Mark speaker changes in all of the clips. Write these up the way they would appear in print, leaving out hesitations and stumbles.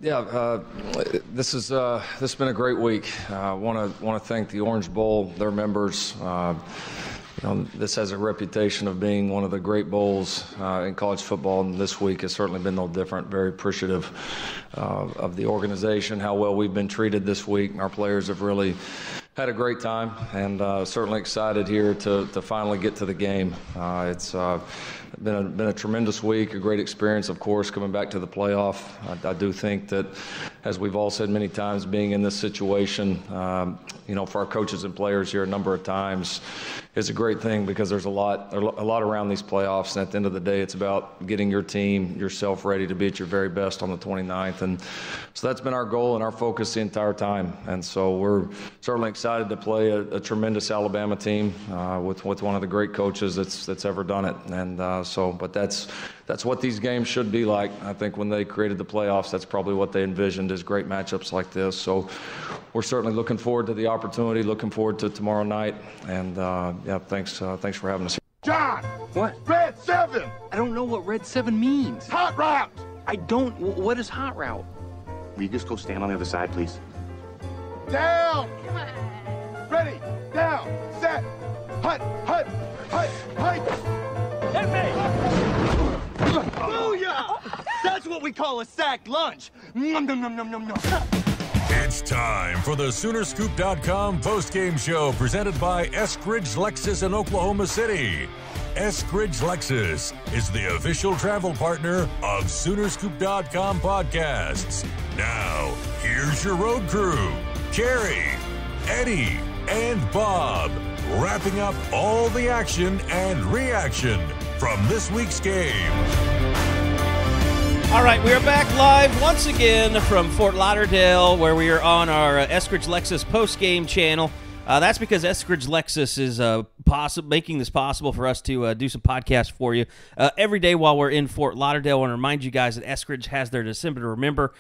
Speaker 1: This has been a great week. I want to thank the Orange Bowl, their members. This has a reputation of being one of the great bowls in college football, and this week has certainly been no different. Very appreciative of the organization, how well we've been treated this week. Our players have really had a great time, and certainly excited here to finally get to the game. It's been a tremendous week, a great experience, of course, coming back to the playoff. I do think that, as we've all said many times, being in this situation, for our coaches and players here a number of times is a great thing, because there's a lot around these playoffs, and at the end of the day, it's about getting your team, yourself ready to be at your very best on the 29th, and so that's been our goal and our focus the entire time. And so we're certainly excited to play a tremendous Alabama team with one of the great coaches that's ever done it. And but that's what these games should be like. I think when they created the playoffs, that's probably what they envisioned, is great matchups like this. So we're certainly looking forward to the opportunity, looking forward to tomorrow night. And thanks for having us here.
Speaker 2: John!
Speaker 3: What?
Speaker 2: Red 7!
Speaker 3: I don't know what Red 7 means.
Speaker 2: Hot route!
Speaker 3: I don't. What is hot route? Will you just go stand on the other side, please?
Speaker 2: Down!
Speaker 4: Come on.
Speaker 2: Ready, down, set, hut,
Speaker 5: Hit me! Booyah! That's what we call a sack lunch. Nom, nom, nom, nom, nom, nom.
Speaker 6: It's time for the Soonerscoop.com postgame show, presented by Eskridge Lexus in Oklahoma City. Eskridge Lexus is the official travel partner of Soonerscoop.com podcasts. Now, here's your road crew, Carey, Eddie, and Bob, wrapping up all the action and reaction from this week's game.
Speaker 7: All right, we are back live once again from Fort Lauderdale, where we are on our Eskridge Lexus postgame channel. That's because Eskridge Lexus is making this possible for us to do some podcasts for you every day while we're in Fort Lauderdale. I want to remind you guys that Eskridge has their December to Remember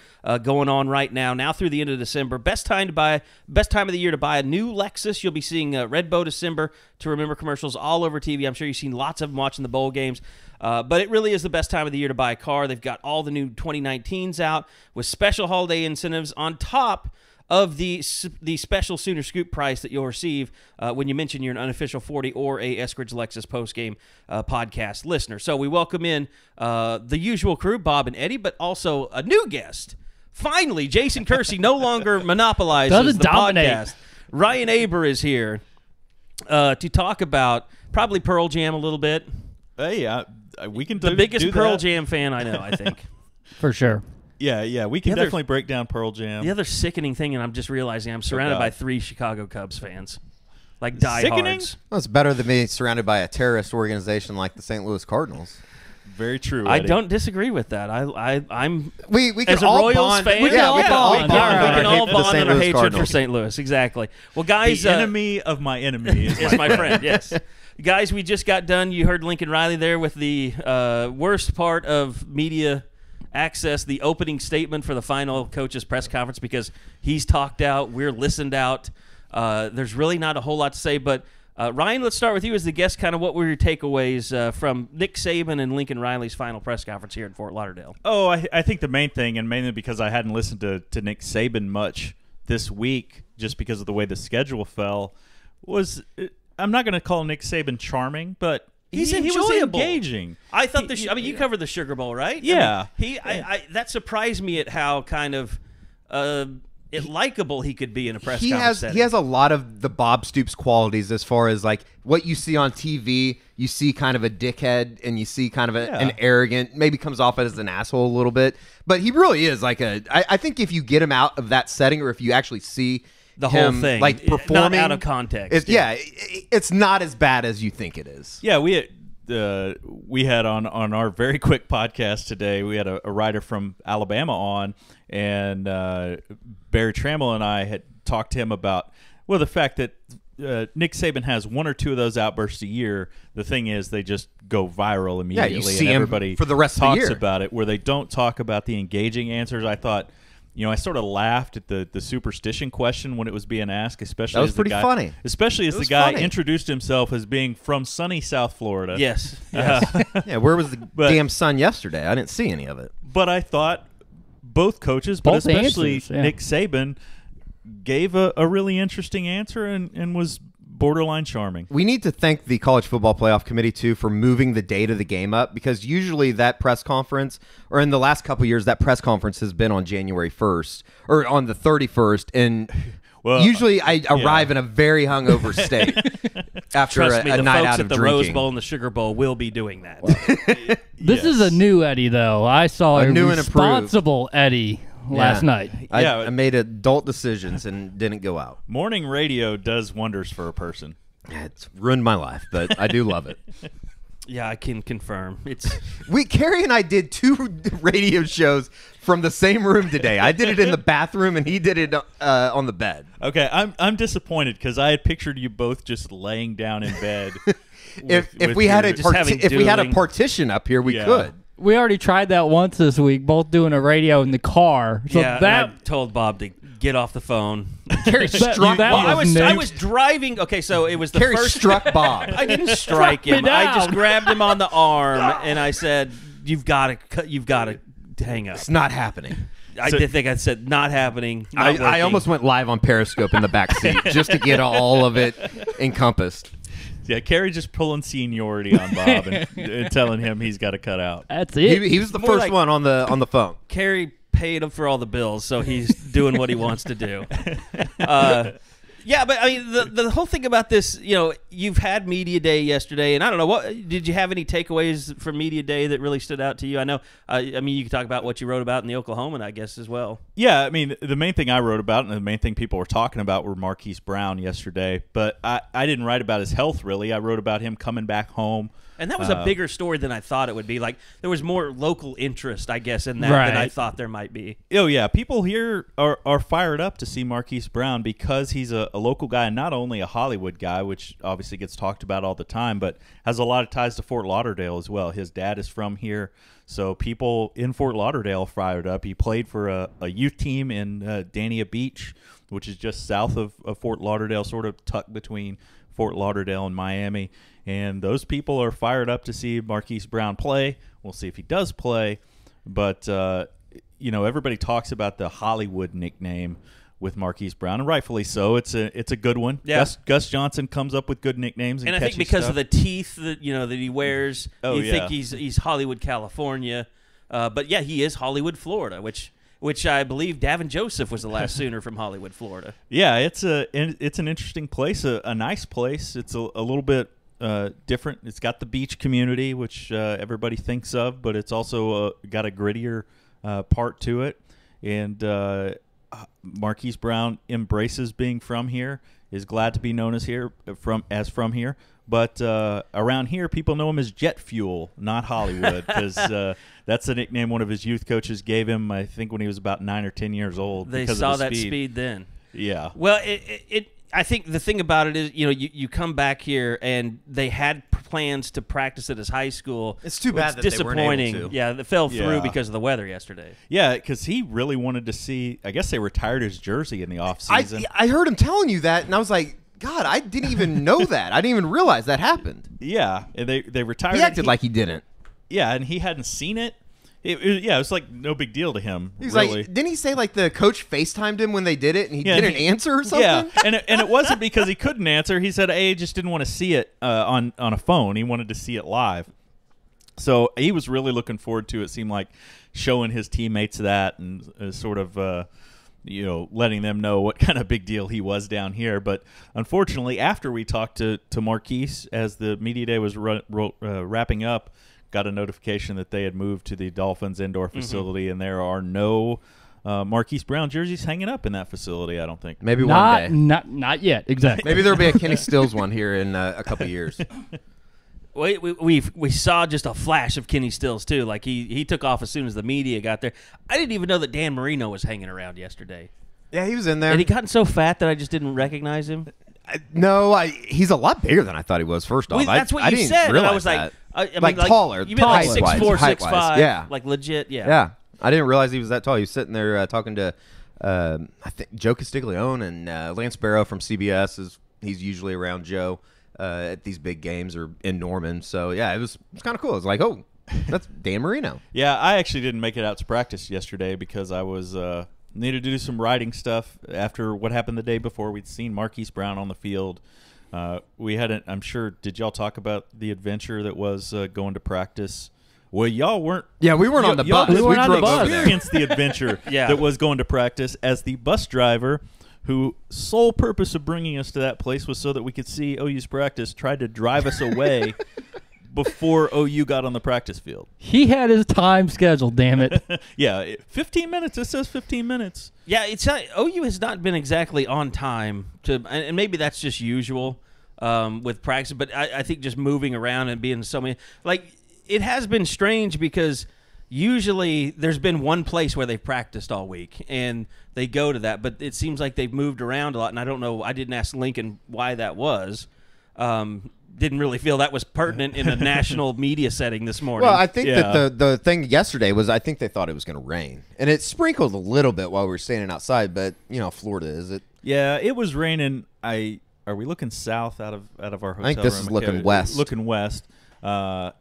Speaker 7: going on right now through the end of December. Best time of the year to buy a new Lexus. You'll be seeing Red Bow December to Remember commercials all over TV. I'm sure you've seen lots of them watching the bowl games. But it really is the best time of the year to buy a car. They've got all the new 2019s out with special holiday incentives on top of the special Sooner Scoop price that you'll receive when you mention you're an unofficial 40 or a Eskridge Lexus postgame podcast listener. So we welcome in the usual crew, Bob and Eddie, but also a new guest. Finally, Jason Kersey no longer monopolizes the podcast. Ryan Aber is here to talk about probably Pearl Jam a little bit.
Speaker 8: Hey, we can
Speaker 7: the biggest Pearl Jam fan I know, I think.
Speaker 9: For sure.
Speaker 8: Yeah, we can definitely break down Pearl Jam.
Speaker 7: The other sickening thing, and I'm just realizing I'm surrounded by 3 Chicago Cubs fans, like
Speaker 8: sickening?
Speaker 7: diehards.
Speaker 10: Well, it's better than being surrounded by a terrorist organization like the St. Louis Cardinals.
Speaker 8: Very true, Eddie.
Speaker 7: I don't disagree with that. I'm
Speaker 10: we can
Speaker 7: as a
Speaker 10: all
Speaker 7: Royals
Speaker 10: bond.
Speaker 7: fan.
Speaker 10: We can all bond.
Speaker 7: We can all bond on our hatred
Speaker 10: Cardinals.
Speaker 7: for St. Louis. Exactly. Well, guys,
Speaker 8: the enemy of my enemy
Speaker 7: is my friend. Yes. Guys, we just got done. You heard Lincoln Riley there with the worst part of media access, the opening statement for the final coaches press conference, because he's talked out, we're listened out. There's really not a whole lot to say, but Ryan, let's start with you as the guest. Kind of what were your takeaways from Nick Saban and Lincoln Riley's final press conference here in Fort Lauderdale?
Speaker 8: Oh, I think the main thing, and mainly because I hadn't listened to Nick Saban much this week just because of the way the schedule fell, was I'm not going to call Nick Saban charming, but
Speaker 7: He's
Speaker 8: he
Speaker 7: enjoyable.
Speaker 8: was engaging.
Speaker 7: I thought you covered the Sugar Bowl, right?
Speaker 8: Yeah.
Speaker 7: I that surprised me at how kind of likable he could be in a press conference setting.
Speaker 10: He has a lot of the Bob Stoops qualities as far as like what you see on TV. You see kind of a dickhead, and you see kind of an arrogant, maybe comes off as an asshole a little bit. But he really is like I think if you get him out of that setting, or if you actually see
Speaker 7: the whole thing,
Speaker 10: like performing,
Speaker 7: not out of context.
Speaker 10: It's not as bad as you think it is.
Speaker 8: Yeah, we had on our very quick podcast today, we had a writer from Alabama on, and Barry Tramel and I had talked to him about the fact that Nick Saban has 1 or 2 of those outbursts a year. The thing is, they just go viral immediately,
Speaker 10: you see
Speaker 8: and
Speaker 10: him
Speaker 8: everybody
Speaker 10: for the rest of the
Speaker 8: talks
Speaker 10: year
Speaker 8: about it. Where they don't talk about the engaging answers, I thought. I sort of laughed at the superstition question when it was being asked, especially
Speaker 10: that was pretty funny.
Speaker 8: Especially as the guy introduced himself as being from sunny South Florida.
Speaker 7: Yes.
Speaker 10: Yeah, where was the damn sun yesterday? I didn't see any of it.
Speaker 8: But I thought both coaches, but
Speaker 4: Both
Speaker 8: especially
Speaker 4: answers, yeah.
Speaker 8: Nick Saban gave a really interesting answer and was borderline charming.
Speaker 10: We need to thank the College Football Playoff Committee, too, for moving the date of the game up, because usually that press conference, or in the last couple of years, that press conference has been on January 1st, or on the 31st, and usually I arrive in a very hungover state after
Speaker 7: Trust me,
Speaker 10: a
Speaker 7: the
Speaker 10: night
Speaker 7: folks
Speaker 10: out
Speaker 7: at
Speaker 10: of
Speaker 7: the
Speaker 10: drinking.
Speaker 7: Rose Bowl and the Sugar Bowl will be doing that.
Speaker 4: This is a new Eddie, though. I saw a
Speaker 10: new and improved.
Speaker 4: responsible Eddie last night.
Speaker 10: I made adult decisions and didn't go out.
Speaker 8: Morning radio does wonders for a person.
Speaker 10: It's ruined my life, but I do love it.
Speaker 7: Yeah, I can confirm.
Speaker 10: Carey and I did 2 radio shows from the same room today. I did it in the bathroom, and he did it on the bed.
Speaker 8: Okay, I'm disappointed because I had pictured you both just laying down in bed.
Speaker 10: If we had a partition up here, we could.
Speaker 4: We already tried that once this week, both doing a radio in the car. So
Speaker 7: yeah, I told Bob to get off the phone.
Speaker 10: Carey struck Bob.
Speaker 7: I was driving. Okay, so it was the
Speaker 10: Carey
Speaker 7: first.
Speaker 10: struck Bob.
Speaker 7: I didn't strike him. I just grabbed him on the arm and I said, "You've got to hang up.
Speaker 10: It's not happening."
Speaker 7: I did think I said not happening. Not
Speaker 10: I almost went live on Periscope in the back seat just to get all of it encompassed.
Speaker 8: Yeah, Carey just pulling seniority on Bob and telling him he's got to cut out.
Speaker 4: That's it.
Speaker 10: He was the first one on the phone.
Speaker 7: Carey paid him for all the bills, so he's doing what he wants to do. Yeah, but I mean, the whole thing about this, you've had Media Day yesterday, and I don't know, what did you have any takeaways from Media Day that really stood out to you? I know, you could talk about what you wrote about in the Oklahoman, I guess, as well.
Speaker 8: Yeah, I mean, the main thing I wrote about and the main thing people were talking about were Marquise Brown yesterday, but I didn't write about his health, really. I wrote about him coming back home.
Speaker 7: And that was a bigger story than I thought it would be. Like, there was more local interest, I guess, in that than I thought there might be.
Speaker 8: Oh, yeah. People here are fired up to see Marquise Brown because he's a local guy and not only a Hollywood guy, which obviously gets talked about all the time, but has a lot of ties to Fort Lauderdale as well. His dad is from here, so people in Fort Lauderdale fired up. He played for a youth team in Dania Beach, which is just south of Fort Lauderdale, sort of tucked between Fort Lauderdale and Miami. And those people are fired up to see Marquise Brown play. We'll see if he does play. But, everybody talks about the Hollywood nickname with Marquise Brown, and rightfully so. It's a good one.
Speaker 7: Yeah.
Speaker 8: Gus Johnson comes up with good nicknames and
Speaker 7: I think because of the teeth that he wears, think he's Hollywood, California. But, yeah, he is Hollywood, Florida, which I believe Davin Joseph was the last Sooner from Hollywood, Florida.
Speaker 8: Yeah, it's an interesting place, a nice place. It's a little bit different. It's got the beach community, which everybody thinks of, but it's also got a grittier part to it. And Marquise Brown embraces being from here, is glad to be known as from here. But around here, people know him as Jet Fuel, not Hollywood, because that's the nickname one of his youth coaches gave him, I think, when he was about 9 or 10 years old.
Speaker 7: They saw that speed then.
Speaker 8: Yeah.
Speaker 7: Well, I think the thing about it is, you come back here and they had plans to practice at his high school.
Speaker 10: It's too bad that
Speaker 7: disappointing.
Speaker 10: they weren't able to.
Speaker 7: Yeah, that fell through because of the weather yesterday.
Speaker 8: Yeah, because he really wanted to see. I guess they retired his jersey in the offseason.
Speaker 10: I heard him telling you that, and I was like, God, I didn't even know that. I didn't even realize that happened.
Speaker 8: Yeah, and they retired.
Speaker 10: He acted like he didn't.
Speaker 8: Yeah, and he hadn't seen it. It was like no big deal to him.
Speaker 10: He's
Speaker 8: really.
Speaker 10: like, didn't he say like the coach FaceTimed him when they did it and he didn't answer or something?
Speaker 8: Yeah, and it wasn't because he couldn't answer. He said, he just didn't want to see it on a phone. He wanted to see it live. So he was really looking forward to it. Seemed like showing his teammates that and sort of letting them know what kind of big deal he was down here. But unfortunately, after we talked to Marquise as the media day was wrapping up, got a notification that they had moved to the Dolphins indoor facility, and there are no Marquise Brown jerseys hanging up in that facility, I don't think.
Speaker 10: Maybe one day.
Speaker 4: Not yet, exactly.
Speaker 10: Maybe there'll be a Kenny Stills one here in a couple of years.
Speaker 7: We saw just a flash of Kenny Stills, too. Like, he took off as soon as the media got there. I didn't even know that Dan Marino was hanging around yesterday.
Speaker 10: Yeah, he was in there.
Speaker 7: And he gotten so fat that I just didn't recognize him.
Speaker 10: He's a lot bigger than I thought he was, first off.
Speaker 7: That's what
Speaker 10: I
Speaker 7: you
Speaker 10: didn't
Speaker 7: said.
Speaker 10: realize
Speaker 7: and I was
Speaker 10: that.
Speaker 7: like,
Speaker 10: taller.
Speaker 7: You meant like 6'4",
Speaker 10: height-wise,
Speaker 7: 6'5",
Speaker 10: yeah.
Speaker 7: like legit, yeah.
Speaker 10: Yeah, I didn't realize he was that tall. He was sitting there talking to, I think, Joe Castiglione and Lance Barrow from CBS. He's usually around Joe at these big games or in Norman. So, yeah, it was kind of cool. It was like, oh, That's Dan Marino.
Speaker 8: Yeah, I actually didn't make it out to practice yesterday because I was needed to do some writing stuff after what happened the day before. We'd seen Marquise Brown on the field. We hadn't. I'm sure. Did y'all talk about the adventure that was going to practice? Well, y'all weren't.
Speaker 10: Yeah, we weren't on the bus.
Speaker 4: We weren't on the bus.
Speaker 8: Experienced the adventure that was going to practice as the bus driver, who sole purpose of bringing us to that place was so that we could see OU's practice, tried to drive us away before OU got on the practice field.
Speaker 4: He had his time scheduled, damn it.
Speaker 8: Yeah, 15 minutes. It says 15 minutes.
Speaker 7: Yeah, it's not, OU has not been exactly on time and maybe that's just usual with practice. But I think just moving around and being so many, like, it has been strange because usually there's been one place where they've practiced all week and they go to that. But it seems like they've moved around a lot, and I don't know. I didn't ask Lincoln why that was. Didn't really feel that was pertinent in a national media setting this morning.
Speaker 10: Well, I think that the thing yesterday was I think they thought it was going to rain. And it sprinkled a little bit while we were standing outside, but, Florida, is it?
Speaker 8: Yeah, it was raining. Are we looking south out of our hotel
Speaker 10: I think this
Speaker 8: room?
Speaker 10: is looking west.
Speaker 8: Looking west. I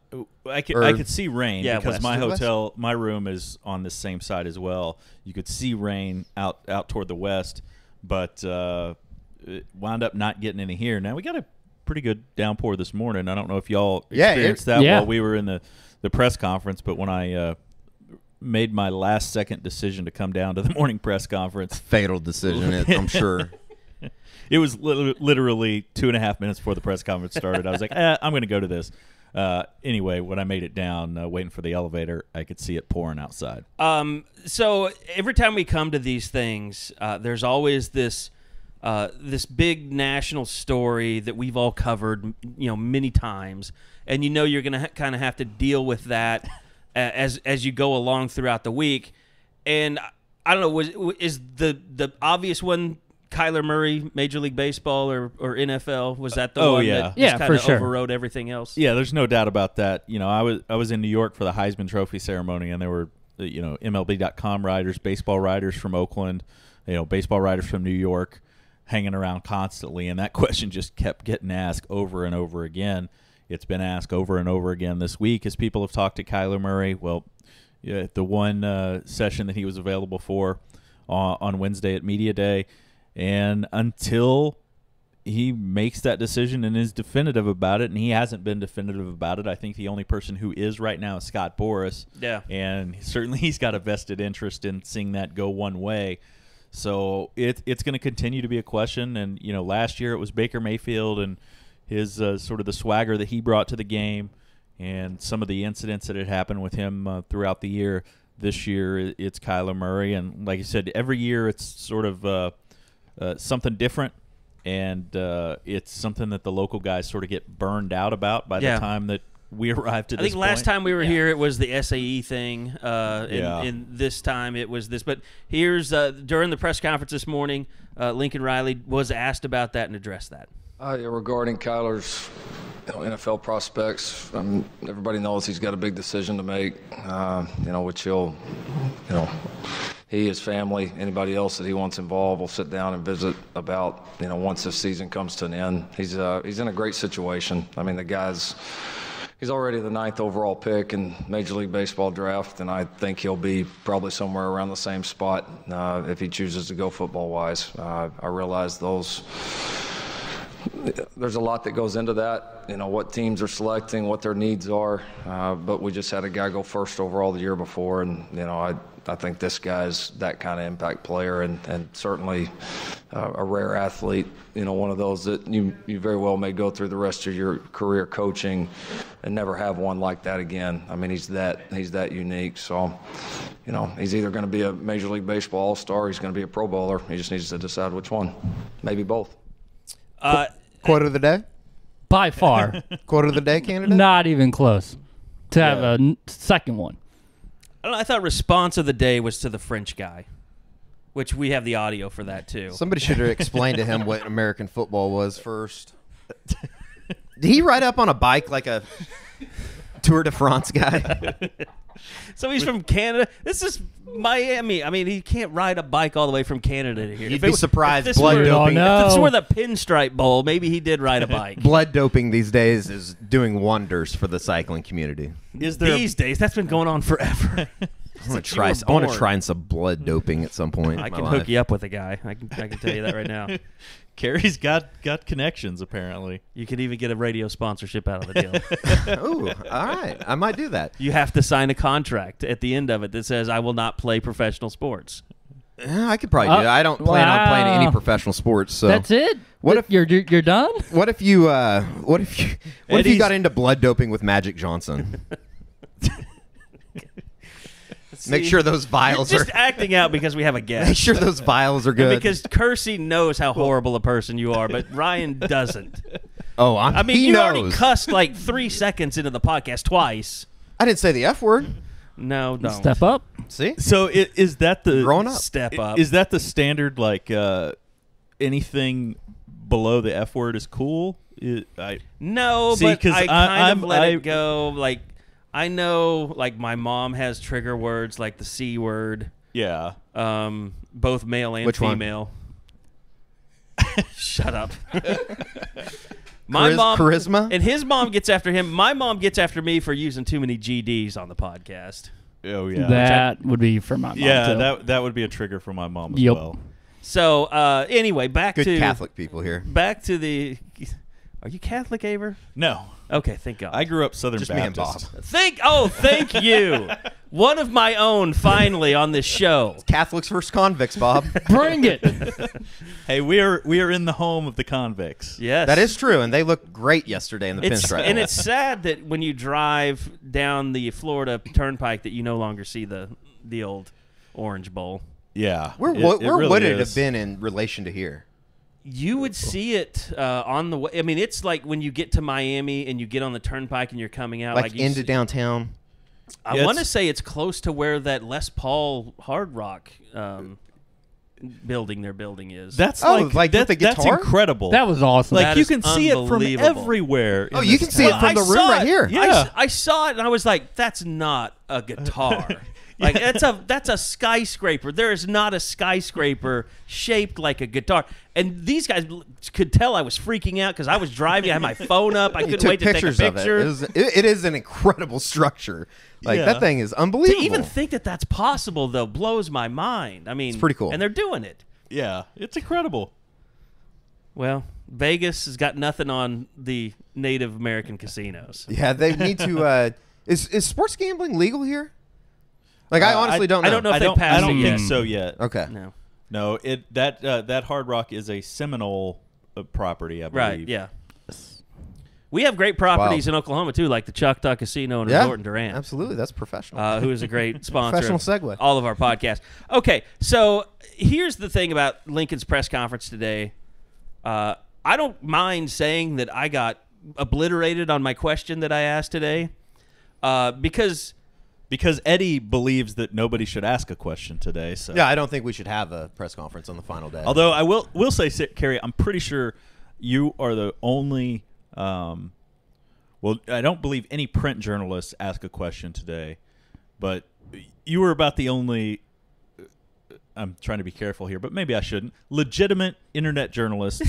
Speaker 8: could see rain because my hotel, my room is on the same side as well. You could see rain out toward the west, but it wound up not getting any here. Now we got a pretty good downpour this morning. I don't know if y'all experienced that while we were in the press conference, but when I made my last second decision to come down to the morning press conference,
Speaker 10: fatal decision, I'm sure.
Speaker 8: It was literally 2.5 minutes before the press conference started. I was like, I'm going to go to this. Anyway, when I made it down, waiting for the elevator, I could see it pouring outside.
Speaker 7: So every time we come to these things, there's always this big national story that we've all covered, many times, and you're going to kind of have to deal with that as you go along throughout the week. And I don't know, is the obvious one Kyler Murray, Major League Baseball or NFL? Was that the one that just kind of overrode everything else?
Speaker 8: Yeah, there's no doubt about that. I was in New York for the Heisman Trophy ceremony, and there were MLB.com writers, baseball writers from Oakland, baseball writers from New York, hanging around constantly, and that question just kept getting asked over and over again. It's been asked over and over again this week as people have talked to Kyler Murray. Well, the one session that he was available for on Wednesday at Media Day, and until he makes that decision and is definitive about it, and he hasn't been definitive about it, I think the only person who is right now is Scott Boras.
Speaker 7: Yeah.
Speaker 8: And certainly he's got a vested interest in seeing that go one way. So it's going to continue to be a question. And, last year it was Baker Mayfield and his sort of the swagger that he brought to the game and some of the incidents that had happened with him throughout the year. This year it's Kyler Murray. And like you said, every year it's sort of something different. And it's something that the local guys sort of get burned out about by the time that we arrived at this point. I
Speaker 7: think last time we were here, it was the SAE thing. And this time it was this. But here's during the press conference this morning, Lincoln Riley was asked about that and addressed that.
Speaker 1: Regarding Kyler's NFL prospects, everybody knows he's got a big decision to make, which he'll, he, his family, anybody else that he wants involved will sit down and visit about, once this season comes to an end. He's in a great situation. I mean, the guy's he's already the 9th overall pick in Major League Baseball draft, and I think he'll be probably somewhere around the same spot if he chooses to go football-wise. I realize there's a lot that goes into that, what teams are selecting, what their needs are, but we just had a guy go first overall the year before, and, I think this guy's that kind of impact player and certainly a rare athlete, one of those that you very well may go through the rest of your career coaching and never have one like that again. I mean, he's that unique. So, he's either going to be a Major League Baseball All-Star or he's going to be a Pro Bowler. He just needs to decide which one. Maybe both.
Speaker 10: Quote of the day?
Speaker 4: By far.
Speaker 10: Quote of the day candidate?
Speaker 4: Not even close to have a second one.
Speaker 7: I thought response of the day was to the French guy, which we have the audio for that too.
Speaker 10: Somebody should have explained to him what American football was first. Did he ride up on a bike like a Tour de France guy.
Speaker 7: So he's from Canada. This is Miami. I mean, he can't ride a bike all the way from Canada to here.
Speaker 10: You'd be surprised. Blood doping.
Speaker 4: Oh, no.
Speaker 7: If this were the Pinstripe Bowl, maybe he did ride a bike.
Speaker 10: Blood doping these days is doing wonders for the cycling community.
Speaker 7: These days, that's been going on forever.
Speaker 10: I want to try some blood doping at some point.
Speaker 7: I can hook you up with a guy. I can tell you that right now.
Speaker 8: Carey's got connections, apparently.
Speaker 7: You could even get a radio sponsorship out of the deal.
Speaker 10: Ooh, all right. I might do that.
Speaker 7: You have to sign a contract at the end of it that says, I will not play professional sports.
Speaker 10: I could probably do that. I don't plan on playing any professional sports. So
Speaker 4: that's it.
Speaker 10: What if
Speaker 4: you're done?
Speaker 10: What if you got into blood doping with Magic Johnson? Make sure those vials
Speaker 7: just acting out because we have a guest.
Speaker 10: Make sure those vials are good.
Speaker 7: And because Kersey knows how horrible a person you are, but Ryan doesn't.
Speaker 10: Oh,
Speaker 7: you already cussed like 3 seconds into the podcast twice.
Speaker 10: I didn't say the F word.
Speaker 7: No, don't.
Speaker 4: Step up.
Speaker 10: See?
Speaker 8: So is that the
Speaker 10: growing up?
Speaker 7: Step up.
Speaker 8: Is that the standard? Like anything below the F word is cool?
Speaker 7: No, but I kind of let it go. Like I know, like my mom has trigger words like the C word.
Speaker 8: Yeah.
Speaker 7: Both male and female. Shut up. My mom,
Speaker 10: charisma,
Speaker 7: and his mom gets after him. My mom gets after me for using too many GDs on the podcast.
Speaker 8: Oh yeah,
Speaker 4: that would be for my mom.
Speaker 8: Yeah,
Speaker 4: too.
Speaker 8: that would be a trigger for my mom as well.
Speaker 7: So anyway, back
Speaker 10: to
Speaker 7: Catholic
Speaker 10: people here.
Speaker 7: Back to the. Are you Catholic, Aber?
Speaker 8: No.
Speaker 7: Okay, thank God.
Speaker 8: I grew up Southern
Speaker 10: Just
Speaker 8: Baptist.
Speaker 10: Me and Bob.
Speaker 7: Thank you. One of my own finally on this show.
Speaker 10: It's Catholics versus convicts, Bob.
Speaker 4: Bring it.
Speaker 8: Hey, we are in the home of the convicts.
Speaker 7: Yes.
Speaker 10: That is true, and they looked great yesterday in the pinstripe.
Speaker 7: And it's sad that when you drive down the Florida Turnpike that you no longer see the old Orange Bowl.
Speaker 8: Yeah.
Speaker 10: Where
Speaker 8: really
Speaker 10: would it have been in relation to here?
Speaker 7: You would see it on the way. I mean, it's like when you get to Miami and you get on the Turnpike and you're coming out.
Speaker 10: Like into downtown?
Speaker 7: I want to say it's close to where that Les Paul Hard Rock building is.
Speaker 8: That's
Speaker 10: like the guitar?
Speaker 8: That's incredible.
Speaker 4: That was awesome.
Speaker 8: Like
Speaker 7: that
Speaker 8: you can see it from everywhere.
Speaker 10: Oh, you can see it from the room right here.
Speaker 8: Yeah.
Speaker 7: I saw it and I was like, that's not a guitar. Like that's a skyscraper. There is not a skyscraper shaped like a guitar. And these guys could tell I was freaking out because I was driving. I had my phone up. I couldn't wait to take a picture.
Speaker 10: It is an incredible structure. Like that thing is unbelievable.
Speaker 7: To even think that that's possible though blows my mind. I mean,
Speaker 10: it's pretty cool.
Speaker 7: And they're doing it.
Speaker 8: Yeah, it's incredible.
Speaker 7: Well, Vegas has got nothing on the Native American casinos.
Speaker 10: Yeah, they need to. Is sports gambling legal here? Like I honestly don't know.
Speaker 7: I don't know if they passed
Speaker 8: I don't
Speaker 7: it
Speaker 8: think
Speaker 7: yet.
Speaker 8: so yet.
Speaker 10: Okay.
Speaker 8: No. That Hard Rock is a Seminole property, I believe.
Speaker 7: Right. Yeah. We have great properties in Oklahoma too, like the Choctaw Casino and Resort in Durant.
Speaker 10: Absolutely, that's professional.
Speaker 7: Who is a great sponsor.
Speaker 10: Professional segue.
Speaker 7: All of our podcasts. Okay, so here's the thing about Lincoln's press conference today. I don't mind saying that I got obliterated on my question that I asked today, because
Speaker 8: Eddie believes that nobody should ask a question today. So
Speaker 10: yeah, I don't think we should have a press conference on the final day.
Speaker 8: Although I will say, Carey, I'm pretty sure you are the only. Well, I don't believe any print journalists ask a question today, but you were about the only. I'm trying to be careful here, but maybe I shouldn't. Legitimate internet journalist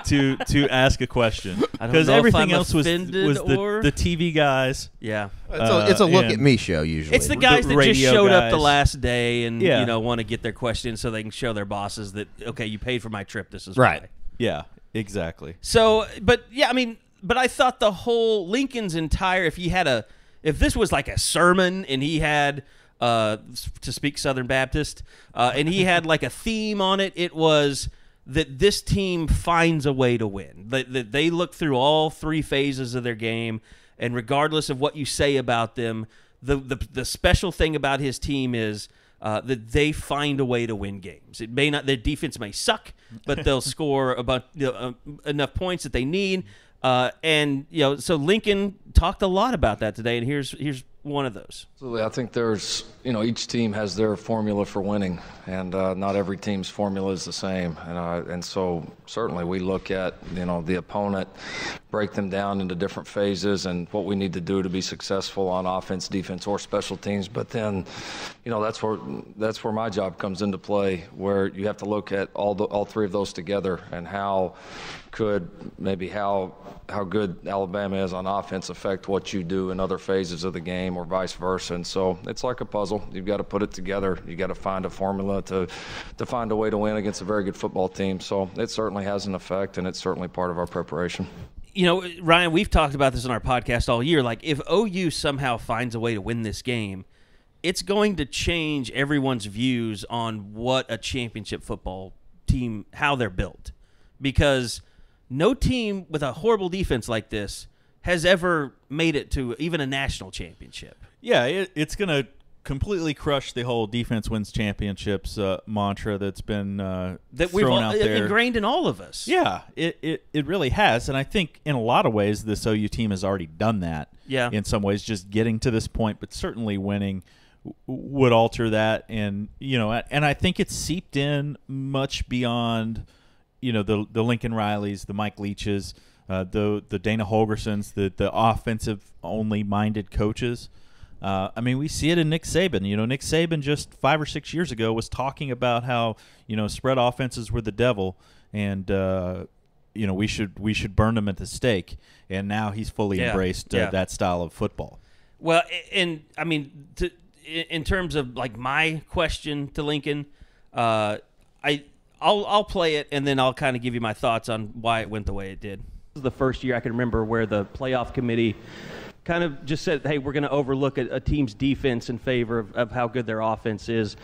Speaker 8: to ask a question, because everything else was the TV guys.
Speaker 7: Yeah,
Speaker 10: it's a look at me show usually.
Speaker 7: It's the guys that just showed up the last day and
Speaker 8: yeah.
Speaker 7: Want to get their question so they can show their bosses that okay, you paid for my trip. This is
Speaker 10: right.
Speaker 7: Why.
Speaker 8: Yeah, exactly.
Speaker 7: So, but yeah, I mean, but I thought the whole Lincoln's entire if this was like a sermon and he had. To speak Southern Baptist, and he had like a theme on it. It was that this team finds a way to win. That they look through all three phases of their game, and regardless of what you say about them, the special thing about his team is that they find a way to win games. It may not, their defense may suck, but they'll score about enough points that they need. And so Lincoln talked a lot about that today, and here's one of those?
Speaker 1: Absolutely. I think there's, each team has their formula for winning, and not every team's formula is the same. And so certainly we look at, the opponent, break them down into different phases and what we need to do to be successful on offense, defense, or special teams. But then, that's where my job comes into play, where you have to look at all three of those together and how good Alabama is on offense affect what you do in other phases of the game or vice versa. And so it's like a puzzle. You've got to put it together. You've got to find a formula to find a way to win against a very good football team. So it certainly has an effect, and it's certainly part of our preparation.
Speaker 7: Ryan, we've talked about this on our podcast all year. Like, if OU somehow finds a way to win this game, it's going to change everyone's views on what a championship football team, how they're built. Because no team with a horrible defense like this has ever made it to even a national championship.
Speaker 8: Yeah, it's going to completely crush the whole defense wins championships mantra that's been thrown out there.
Speaker 7: Ingrained in all of us.
Speaker 8: Yeah, it really has. And I think in a lot of ways this OU team has already done that.
Speaker 7: Yeah.
Speaker 8: In some ways, just getting to this point, but certainly winning would alter that. And, and I think it's seeped in much beyond – the Lincoln Rileys, the Mike Leaches, the Dana Holgersons, the offensive-only minded coaches. We see it in Nick Saban. Nick Saban just 5 or 6 years ago was talking about how, spread offenses were the devil, and we should burn them at the stake. And now he's fully embraced that style of football.
Speaker 7: Well, and in terms of like my question to Lincoln, I'll play it, and then I'll kind of give you my thoughts on why it went the way it did. This is the first year I can remember where the playoff committee kind of just said, hey, we're going to overlook a team's defense in favor of how good their offense is.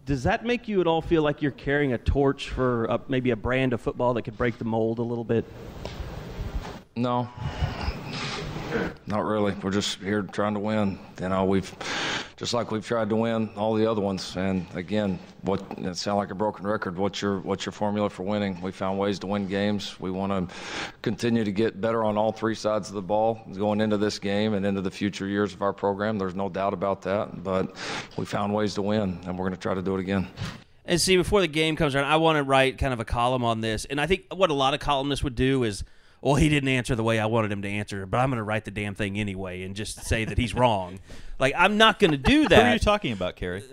Speaker 7: Does that make you at all feel like you're carrying a torch for maybe a brand of football that could break the mold a little bit?
Speaker 1: No. Not really. We're just here trying to win. We've just like we've tried to win all the other ones. And again, it sounds like a broken record. What's your formula for winning? We found ways to win games. We want to continue to get better on all three sides of the ball going into this game and into the future years of our program. There's no doubt about that. But we found ways to win, and we're going to try to do it again.
Speaker 7: And see, before the game comes around, I want to write kind of a column on this. And I think what a lot of columnists would do is, well, he didn't answer the way I wanted him to answer, but I'm going to write the damn thing anyway and just say that he's wrong. Like, I'm not going to do that.
Speaker 8: Who are you talking about, Carey?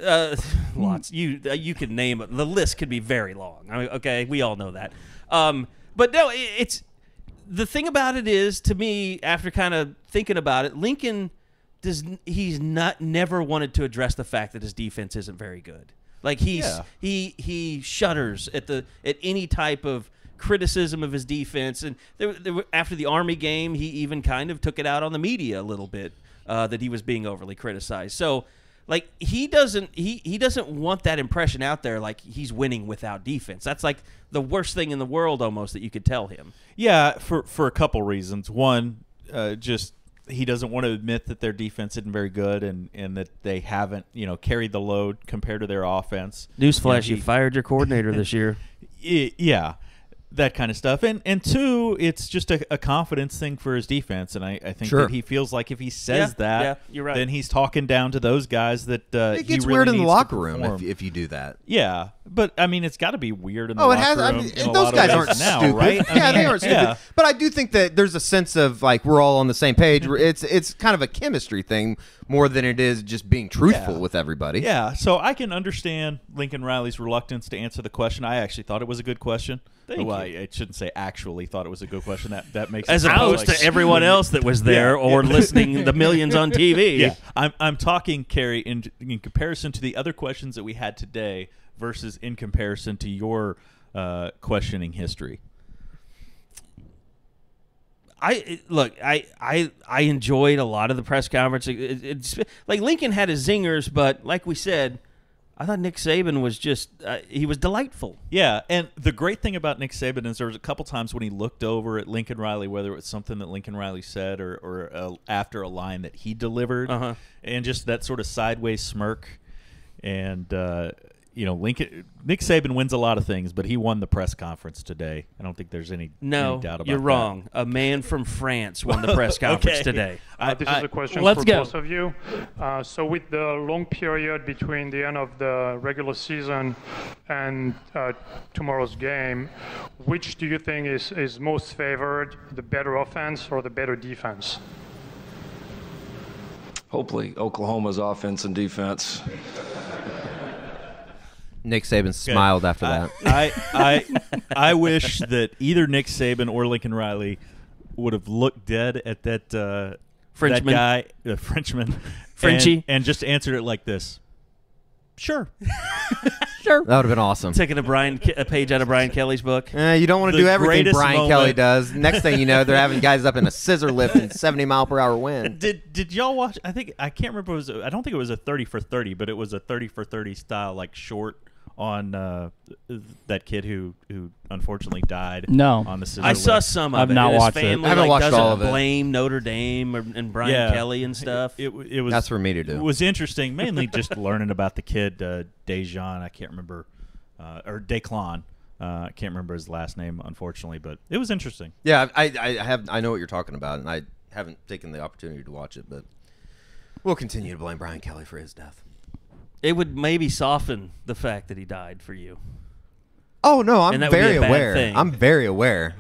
Speaker 7: Lots. You can name it. The list could be very long. Okay, we all know that. But no, it's the thing about it is, to me, after kind of thinking about it, Lincoln never wanted to address the fact that his defense isn't very good. Like he shudders at any type of criticism of his defense, and after the Army game, he even kind of took it out on the media a little bit that he was being overly criticized. So, like, he doesn't want that impression out there like he's winning without defense. That's like the worst thing in the world almost that you could tell him.
Speaker 8: Yeah, for a couple reasons. One, just he doesn't want to admit that their defense isn't very good and that they haven't carried the load compared to their offense.
Speaker 7: Newsflash, you fired your coordinator this year.
Speaker 8: Yeah. That kind of stuff. And two, it's just a confidence thing for his defense. And I think that he feels like if he says
Speaker 7: you're right.
Speaker 8: then he's talking down to those guys that
Speaker 10: it gets
Speaker 8: really
Speaker 10: weird in the
Speaker 8: needs
Speaker 10: locker
Speaker 8: to
Speaker 10: room
Speaker 8: perform.
Speaker 10: if you do that.
Speaker 8: Yeah. But, it's got to be weird in the locker room.
Speaker 10: And those guys aren't
Speaker 8: now,
Speaker 10: stupid.
Speaker 8: right?
Speaker 10: They aren't stupid. Yeah. But I do think that there's a sense of, like, we're all on the same page. It's kind of a chemistry thing more than it is just being truthful with everybody.
Speaker 8: Yeah. So I can understand Lincoln Riley's reluctance to answer the question. I actually thought it was a good question. I shouldn't say actually thought it was a good question. That makes
Speaker 7: as opposed to everyone else that was there or listening the millions on TV.
Speaker 8: Yeah, I'm talking, Carey, in comparison to the other questions that we had today versus in comparison to your questioning history.
Speaker 7: I enjoyed a lot of the press conference. It's like Lincoln had his zingers, but like we said, I thought Nick Saban was just he was delightful.
Speaker 8: Yeah, and the great thing about Nick Saban is there was a couple times when he looked over at Lincoln Riley, whether it was something that Lincoln Riley said or after a line that he delivered, and just that sort of sideways smirk. And, Nick Saban wins a lot of things, but he won the press conference today. I don't think there's any doubt about that.
Speaker 7: You're wrong. A man from France won the press conference today.
Speaker 9: This is a question
Speaker 4: let's
Speaker 9: for
Speaker 4: go.
Speaker 9: both of you. So with the long period between the end of the regular season and tomorrow's game, which do you think is most favored, the better offense or the better defense?
Speaker 1: Hopefully, Oklahoma's offense and defense.
Speaker 10: Nick Saban smiled after that.
Speaker 8: I wish that either Nick Saban or Lincoln Riley would have looked dead at that
Speaker 7: Frenchman.
Speaker 8: that guy, Frenchman,
Speaker 7: Frenchie,
Speaker 8: and just answered it like this. Sure.
Speaker 4: Sure.
Speaker 10: That would have been awesome.
Speaker 7: Taking a page out of Brian Kelly's book.
Speaker 10: You don't want to
Speaker 8: The
Speaker 10: do everything
Speaker 8: greatest
Speaker 10: Brian
Speaker 8: moment.
Speaker 10: Kelly does. Next thing you know, they're having guys up in a scissor lift and 70-mile-per-hour wind.
Speaker 8: Did y'all watch? I can't remember. I don't think it was a 30 for 30, but it was a 30 for 30 style, like short on that kid who unfortunately died.
Speaker 4: No.
Speaker 8: On the scissor
Speaker 7: I saw
Speaker 8: lift.
Speaker 7: some of
Speaker 4: I've
Speaker 7: it.
Speaker 4: not
Speaker 7: His
Speaker 4: watched it.
Speaker 7: family,
Speaker 10: I haven't watched
Speaker 7: doesn't
Speaker 10: all of it.
Speaker 7: blame Notre Dame and Brian Kelly and stuff.
Speaker 8: It was.
Speaker 10: That's for me to do.
Speaker 8: It was interesting, mainly just learning about the kid Dejan. I can't remember, or Declan. I can't remember his last name, unfortunately, but it was interesting.
Speaker 10: Yeah, I know what you're talking about, and I haven't taken the opportunity to watch it, but we'll continue to blame Brian Kelly for his death.
Speaker 7: It would maybe soften the fact that he died for you.
Speaker 10: Oh no, I'm
Speaker 7: And that would be
Speaker 10: very
Speaker 7: a bad
Speaker 10: aware.
Speaker 7: thing.
Speaker 10: I'm very aware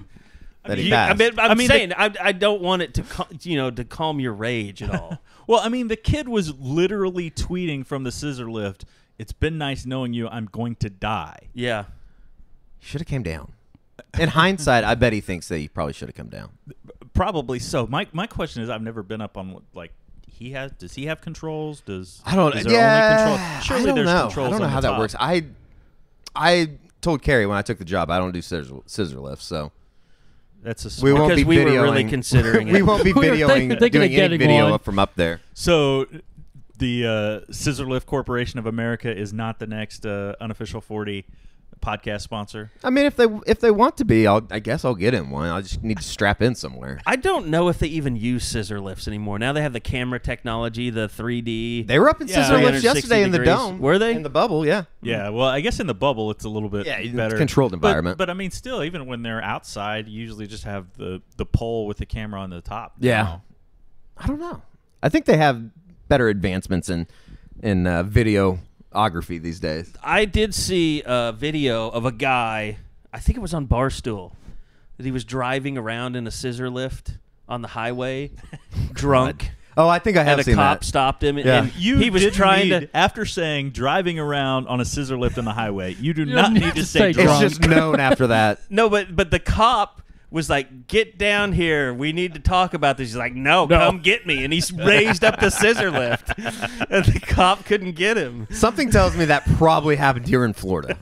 Speaker 10: that he passed.
Speaker 7: I'm saying I don't want it to to calm your rage at all.
Speaker 8: Well, I mean, the kid was literally tweeting from the scissor lift. It's been nice knowing you. I'm going to die.
Speaker 7: Yeah.
Speaker 10: Should have came down. In hindsight, I bet he thinks that he probably should have come down.
Speaker 8: Probably so. My question is, I've never been up on like he has. Does he have controls?
Speaker 10: I don't.
Speaker 8: Is there
Speaker 10: Yeah,
Speaker 8: only control? Surely
Speaker 10: I don't
Speaker 8: there's
Speaker 10: know.
Speaker 8: controls.
Speaker 10: I don't know
Speaker 8: on
Speaker 10: how
Speaker 8: the
Speaker 10: that
Speaker 8: top.
Speaker 10: works. I told Carey when I took the job I don't do scissor lifts, so
Speaker 8: That's a
Speaker 10: we
Speaker 8: smart.
Speaker 10: won't be
Speaker 7: Because we were
Speaker 10: videoing.
Speaker 7: really considering
Speaker 10: we
Speaker 7: it.
Speaker 10: won't be
Speaker 4: We were
Speaker 10: videoing
Speaker 4: thinking
Speaker 10: doing
Speaker 4: of
Speaker 10: any
Speaker 4: getting
Speaker 10: video
Speaker 4: one.
Speaker 10: up from up there.
Speaker 8: So the Scissor Lift Corporation of America is not the next unofficial 40 podcast sponsor.
Speaker 10: I mean, if they want to be, I guess I'll get him one. I just need to strap in somewhere.
Speaker 7: I don't know if they even use scissor lifts anymore. Now they have the camera technology, the 3D.
Speaker 10: They were up in scissor lifts
Speaker 7: 360
Speaker 10: yesterday in the
Speaker 7: degrees.
Speaker 10: dome.
Speaker 7: Were they?
Speaker 10: In the bubble, yeah.
Speaker 8: Yeah, well, I guess in the bubble it's a little bit better.
Speaker 10: Controlled environment.
Speaker 8: But I mean, still, even when they're outside, you usually just have the pole with the camera on the top.
Speaker 10: Yeah.
Speaker 8: now.
Speaker 10: I don't know. I think they have better advancements in videography these days.
Speaker 7: I did see a video of a guy, I think it was on Barstool, that he was driving around in a scissor lift on the highway, drunk.
Speaker 10: Oh, I think I have
Speaker 7: and a
Speaker 10: seen
Speaker 7: cop
Speaker 10: that.
Speaker 7: stopped him,
Speaker 10: Yeah.
Speaker 7: and he was trying to.
Speaker 8: After saying driving around on a scissor lift on the highway, you do
Speaker 4: You
Speaker 8: not
Speaker 4: don't
Speaker 8: need
Speaker 4: need
Speaker 8: to
Speaker 4: to
Speaker 8: say
Speaker 4: say
Speaker 8: drunk.
Speaker 10: It's just known after that.
Speaker 7: No, but the cop was like, "Get down here. We need to talk about this." He's like, "No, come get me." And he's raised up the scissor lift, and the cop couldn't get him.
Speaker 10: Something tells me that probably happened here in Florida.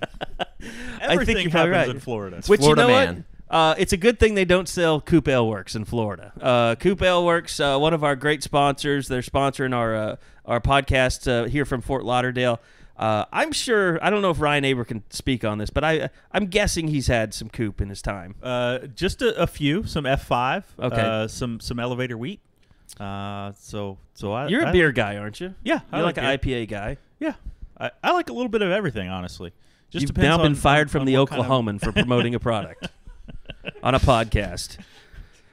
Speaker 8: Everything
Speaker 7: you're probably
Speaker 8: happens
Speaker 7: right.
Speaker 8: in Florida.
Speaker 7: Which
Speaker 10: Florida
Speaker 7: you know
Speaker 10: man.
Speaker 7: what? It's a good thing they don't sell Coop Ale Works in Florida. Coop Ale Works, one of our great sponsors. They're sponsoring our podcast here from Fort Lauderdale. I'm sure, I don't know if Ryan Aber can speak on this, but I'm guessing he's had some Coop in his time.
Speaker 8: Just a few, some F5,
Speaker 7: Okay.
Speaker 8: some elevator wheat. So
Speaker 7: You're a beer guy, aren't you?
Speaker 8: Yeah, I
Speaker 7: You're
Speaker 8: like
Speaker 7: like an IPA guy.
Speaker 8: Yeah, I like a little bit of everything, honestly. Just
Speaker 7: You've
Speaker 8: depends
Speaker 7: now been
Speaker 8: on-
Speaker 7: fired from
Speaker 8: on
Speaker 7: the
Speaker 8: what kind of-
Speaker 7: Oklahoman for promoting a product on a podcast.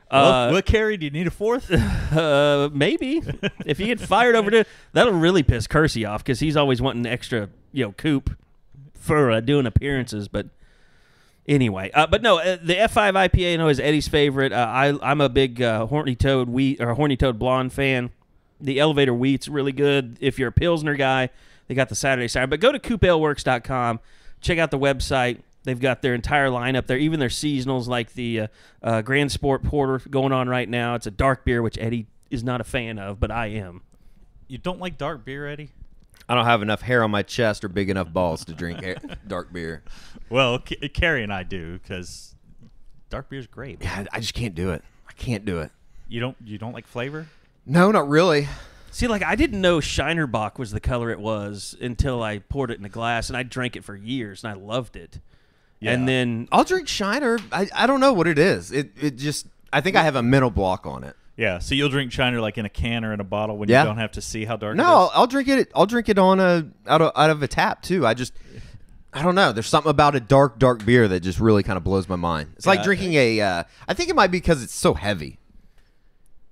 Speaker 8: What, Carey? Do you need a fourth?
Speaker 7: Maybe if you get fired over there, that'll really piss Kersey off because he's always wanting extra, Coop for doing appearances. But anyway, but no, the F5 IPA I know is Eddie's favorite. I'm a big Horny Toad Wheat or Horny Toad Blonde fan. The Elevator Wheat's really good. If you're a Pilsner guy, they got the Saturday Sour. But go to CoopAleWorks.com. Check out the website. They've got their entire lineup there, even their seasonals like the Grand Sport Porter going on right now. It's a dark beer, which Eddie is not a fan of, but I am.
Speaker 8: You don't like dark beer, Eddie?
Speaker 10: I don't have enough hair on my chest or big enough balls to drink dark beer.
Speaker 8: Well, Carey and I do because dark beer's great.
Speaker 10: Yeah, I just can't do it. I can't do it.
Speaker 8: You don't like flavor?
Speaker 10: No, not really.
Speaker 7: See, like, I didn't know Shinerbach was the color it was until I poured it in a glass, and I drank it for years, and I loved it.
Speaker 8: Yeah.
Speaker 7: And then
Speaker 10: I'll drink Shiner. I don't know what it is. It just, I think I have a mental block on it.
Speaker 8: Yeah, so you'll drink Shiner like in a can or in a bottle when
Speaker 10: Yeah.
Speaker 8: you don't have to see how dark it
Speaker 10: No,
Speaker 8: is?
Speaker 10: I'll drink it. I'll drink it on out of a tap too. I just I don't know. There's something about a dark beer that just really kind of blows my mind. It's like drinking I think it might be because it's so heavy.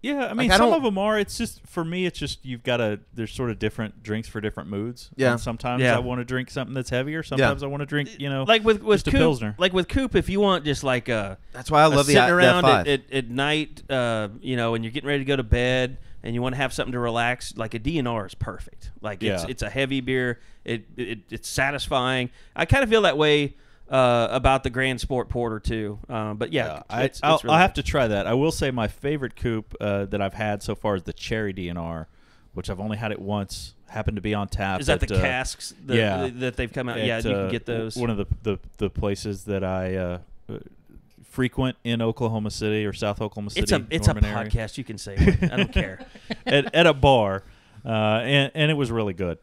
Speaker 8: Yeah, I mean, some of them are. It's just, for me, it's just you've got to, there's sort of different drinks for different moods.
Speaker 10: Yeah.
Speaker 8: And sometimes I want to drink something that's heavier. Sometimes I want to drink,
Speaker 7: like with
Speaker 8: just
Speaker 7: Coop,
Speaker 8: a Pilsner.
Speaker 7: Like with Coop, if you want just like
Speaker 10: that's why I love
Speaker 7: sitting around
Speaker 10: F5.
Speaker 7: at night, and you're getting ready to go to bed, and you want to have something to relax, like a DNR is perfect. Like it's a heavy beer. It's satisfying. I kind of feel that way about the Grand Sport Porter too. But
Speaker 8: I'll have to try that. I will say my favorite coupe that I've had so far is the Cherry DNR, which I've only had it once. Happened to be on tap.
Speaker 7: Is that the casks that they've come out? Yeah, you can get those.
Speaker 8: One of the places that I frequent in Oklahoma City or South Oklahoma City.
Speaker 7: It's a podcast. You can say it. I don't care.
Speaker 8: at a bar, and it was really good.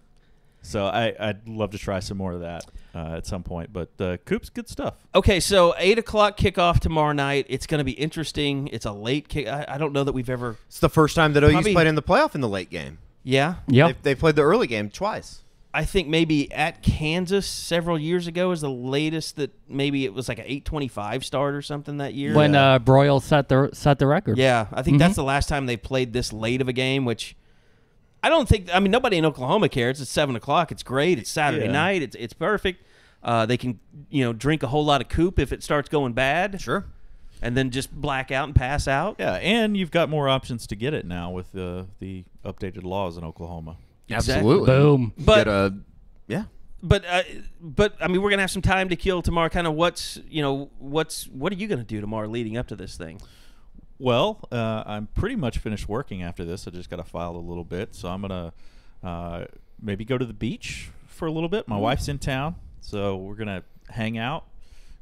Speaker 8: So I'd love to try some more of that at some point. But Coop's good stuff.
Speaker 7: Okay, so 8 o'clock kickoff tomorrow night. It's going to be interesting. It's a late kick. I don't know that we've ever.
Speaker 10: It's the first time that OU's played in the playoff in the late game.
Speaker 7: Yeah?
Speaker 4: Yeah.
Speaker 10: They played the early game twice.
Speaker 7: I think maybe at Kansas several years ago is the latest that maybe it was like an 8:25 start or something that year.
Speaker 4: When Broyle set the record.
Speaker 7: Yeah, I think that's the last time they played this late of a game, which I don't think. I mean, nobody in Oklahoma cares. It's 7 o'clock. It's great. It's Saturday night. It's perfect. They can drink a whole lot of Coop if it starts going bad.
Speaker 10: Sure.
Speaker 7: And then just black out and pass out.
Speaker 8: Yeah, and you've got more options to get it now with the updated laws in Oklahoma.
Speaker 10: Absolutely.
Speaker 4: Boom.
Speaker 7: But
Speaker 10: But
Speaker 7: I mean, we're gonna have some time to kill tomorrow. Kind of what are you gonna do tomorrow leading up to this thing?
Speaker 8: Well, I'm pretty much finished working after this. I just got to file a little bit, so I'm gonna maybe go to the beach for a little bit. My wife's in town, so we're gonna hang out,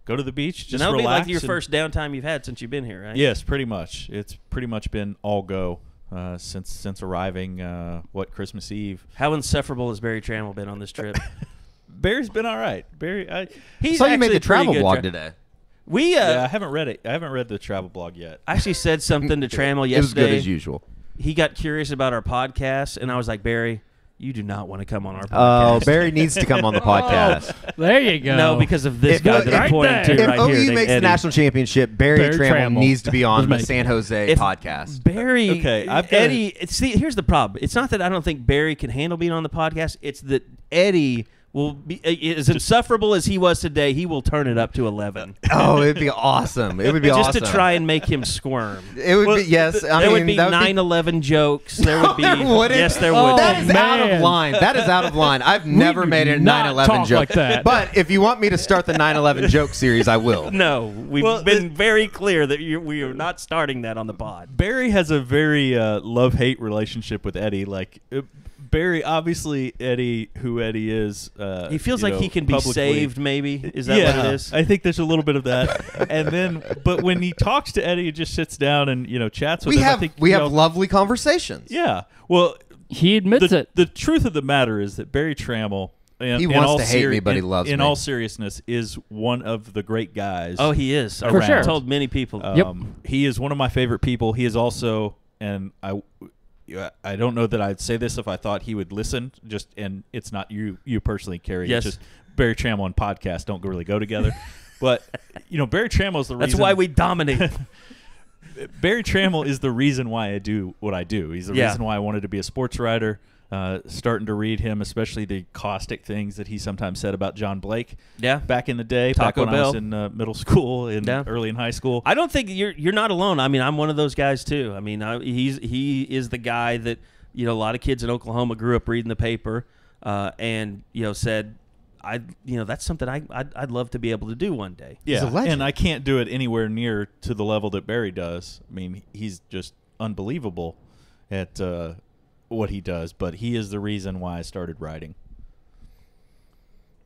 Speaker 8: go to the beach, just
Speaker 7: that'll
Speaker 8: relax.
Speaker 7: be like your first downtime you've had since you've been here, right?
Speaker 8: Yes, pretty much. It's pretty much been all go since arriving. Christmas Eve?
Speaker 7: How insufferable has Barry Tramel been on this trip?
Speaker 8: Barry's been all right. Barry,
Speaker 10: I saw you made the travel blog today.
Speaker 8: I haven't read it. I haven't read the travel blog yet.
Speaker 7: I actually said something to Tramel yesterday.
Speaker 10: It was good as usual.
Speaker 7: He got curious about our podcast, and I was like, Barry, you do not want to come on our podcast.
Speaker 10: Oh, Barry needs to come on the podcast.
Speaker 4: There you go.
Speaker 7: No, because of this guy that I'm pointing to right here.
Speaker 10: If OU makes the national championship, Barry Tramel needs to be on the San Jose podcast.
Speaker 7: Barry,
Speaker 8: okay,
Speaker 7: Eddie. See, here's the problem. It's not that I don't think Barry can handle being on the podcast. It's that Eddie will be as insufferable as he was today. He will turn it up to 11.
Speaker 10: Oh, it'd be awesome. It would be
Speaker 7: just
Speaker 10: awesome.
Speaker 7: to try and make him squirm.
Speaker 10: It would be yes.
Speaker 7: There would be 9/11 jokes. There would be yes, there would.
Speaker 10: That is out of line. That is out of line. I've never made a 9/11 joke
Speaker 4: like that.
Speaker 10: But if you want me to start the 9/11 joke series, I will.
Speaker 7: No, we've been very clear that we are not starting that on the pod.
Speaker 8: Barry has a very love-hate relationship with Eddie. Like Barry, obviously, who Eddie is.
Speaker 7: He feels like he can be
Speaker 8: publicly
Speaker 7: saved, maybe. Is that what it is?
Speaker 8: I think there's a little bit of that. And then, but when he talks to Eddie, he just sits down and chats with him.
Speaker 10: We have lovely conversations.
Speaker 8: Yeah. Well,
Speaker 4: he admits it.
Speaker 8: The truth of the matter is that Barry Tramel,
Speaker 10: he wants to hate me, but he loves me.
Speaker 8: In all seriousness, is one of the great guys.
Speaker 7: Oh, he is.
Speaker 8: For
Speaker 7: sure. I've told many people.
Speaker 8: He is one of my favorite people. He is also, and I don't know that I'd say this if I thought he would listen. And it's not you personally, Carey.
Speaker 7: Yes.
Speaker 8: It's just Barry Tramel and podcast don't really go together. But Barry Tramel is the reason.
Speaker 7: That's why we dominate.
Speaker 8: Barry Tramel is the reason why I do what I do. He's the reason why I wanted to be a sports writer. Starting to read him, especially the caustic things that he sometimes said about John Blake.
Speaker 7: Yeah,
Speaker 8: back in the day, back when I was in middle school and early in high school.
Speaker 7: I don't think you're not alone. I mean, I'm one of those guys too. I mean, he is the guy that a lot of kids in Oklahoma grew up reading the paper, and said, that's something I'd love to be able to do one day.
Speaker 8: Yeah, and I can't do it anywhere near to the level that Barry does. I mean, he's just unbelievable at what he does, but he is the reason why I started writing.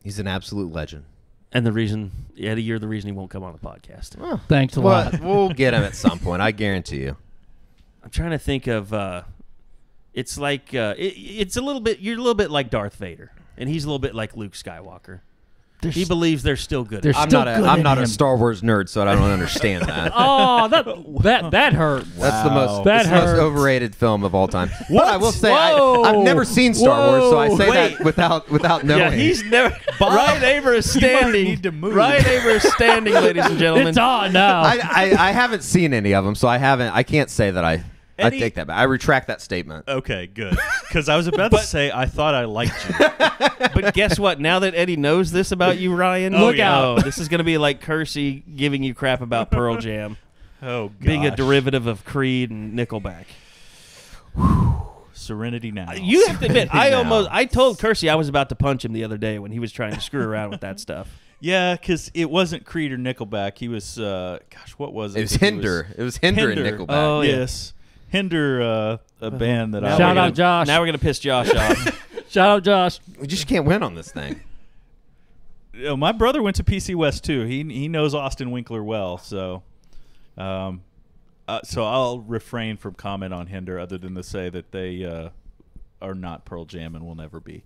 Speaker 10: He's an absolute legend.
Speaker 7: And the reason, Eddie, you're the reason he won't come on the podcast.
Speaker 10: Oh,
Speaker 4: thanks a lot.
Speaker 10: We'll get him at some point, I guarantee you.
Speaker 7: I'm trying to think of, it's like, it's a little bit, you're a little bit like Darth Vader, and he's a little bit like Luke Skywalker. He believes they're still good.
Speaker 4: They're
Speaker 10: I'm
Speaker 4: still
Speaker 10: not
Speaker 4: good
Speaker 10: I'm
Speaker 4: in
Speaker 10: not a
Speaker 4: him.
Speaker 10: Star Wars nerd, so I don't understand that.
Speaker 4: Oh, that hurt.
Speaker 10: That's the most
Speaker 4: That
Speaker 10: it's the most
Speaker 4: hurts.
Speaker 10: overrated film of all time. But I will say
Speaker 4: Whoa.
Speaker 10: I've never seen Star Wars, so I say
Speaker 7: Wait.
Speaker 10: that without knowing.
Speaker 7: Yeah, he's never. Ryan Aber is
Speaker 8: you might
Speaker 7: standing.
Speaker 8: need to move.
Speaker 7: Ryan Aber is standing, ladies and gentlemen.
Speaker 4: It's on now.
Speaker 10: I haven't seen any of them, so I can't say that I
Speaker 8: Eddie-
Speaker 10: take that back. I retract that statement.
Speaker 8: Okay, good. Because I was about to say I thought I liked you.
Speaker 7: But guess what? Now that Eddie knows this about you, Ryan,
Speaker 8: Look out.
Speaker 7: Oh, this is going to be like Kersey giving you crap about Pearl Jam,
Speaker 8: Oh, gosh.
Speaker 7: being a derivative of Creed and Nickelback.
Speaker 8: Serenity now.
Speaker 7: You have to admit,
Speaker 10: Now.
Speaker 7: I told Kersey I was about to punch him the other day when he was trying to screw around with that stuff.
Speaker 8: Yeah, because it wasn't Creed or Nickelback. He was, what was it?
Speaker 10: It was Hinder. It was Hinder and Nickelback.
Speaker 7: Oh, yeah.
Speaker 8: Yes. Hinder, a band that I
Speaker 4: Shout out Josh.
Speaker 7: Now we're going to piss Josh off.
Speaker 4: Shout out Josh.
Speaker 10: We just can't win on this thing.
Speaker 8: My brother went to PC West too. He knows Austin Winkler well, so so I'll refrain from comment on Hinder other than to say that they are not Pearl Jam and will never be.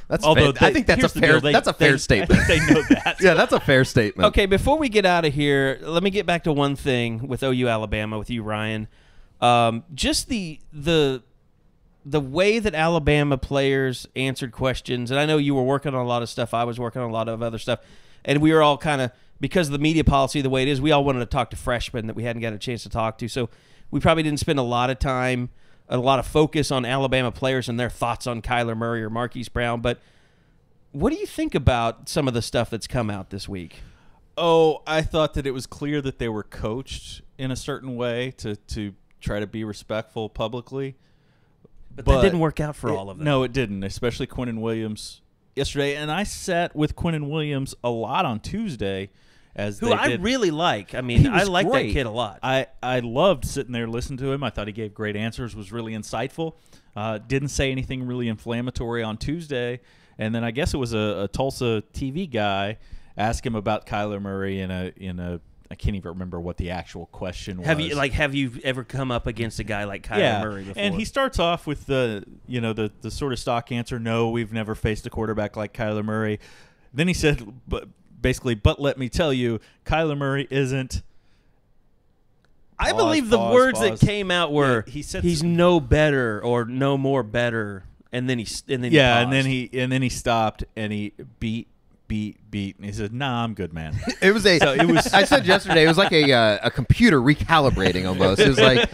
Speaker 10: That's
Speaker 8: Although
Speaker 10: I think that's a
Speaker 8: here's the
Speaker 10: fair
Speaker 8: deal,
Speaker 10: that's a fair statement.
Speaker 8: I think they know that.
Speaker 10: Yeah, that's a fair statement.
Speaker 7: Okay, before we get out of here, let me get back to one thing with OU Alabama with you, Ryan. Just the way that Alabama players answered questions, and I know you were working on a lot of stuff. I was working on a lot of other stuff, and we were all kind of, because of the media policy the way it is, we all wanted to talk to freshmen that we hadn't got a chance to talk to. So we probably didn't spend a lot of time, a lot of focus on Alabama players and their thoughts on Kyler Murray or Marquise Brown. But what do you think about some of the stuff that's come out this week?
Speaker 8: Oh, I thought that it was clear that they were coached in a certain way to try to be respectful publicly.
Speaker 7: But that didn't work out for all of them.
Speaker 8: No, it didn't, especially Quinnen Williams yesterday. And I sat with Quinnen Williams a lot on Tuesday.
Speaker 7: Who I really like. I mean, I like that kid a lot.
Speaker 8: I loved sitting there listening to him. I thought he gave great answers, was really insightful. Didn't say anything really inflammatory on Tuesday. And then I guess it was a Tulsa TV guy asked him about Kyler Murray in a I can't even remember what the actual question was.
Speaker 7: Have you ever come up against a guy like Kyler Murray before?
Speaker 8: And he starts off with the sort of stock answer, no, we've never faced a quarterback like Kyler Murray. Then he said, but let me tell you, Kyler Murray isn't.
Speaker 7: I believe the words that came out were
Speaker 8: he said
Speaker 7: he's no better or no more better, and then he paused.
Speaker 8: and then he stopped and he beat, and he said, "Nah, I'm good, man."
Speaker 10: It was I said yesterday, it was like a computer recalibrating almost. It was like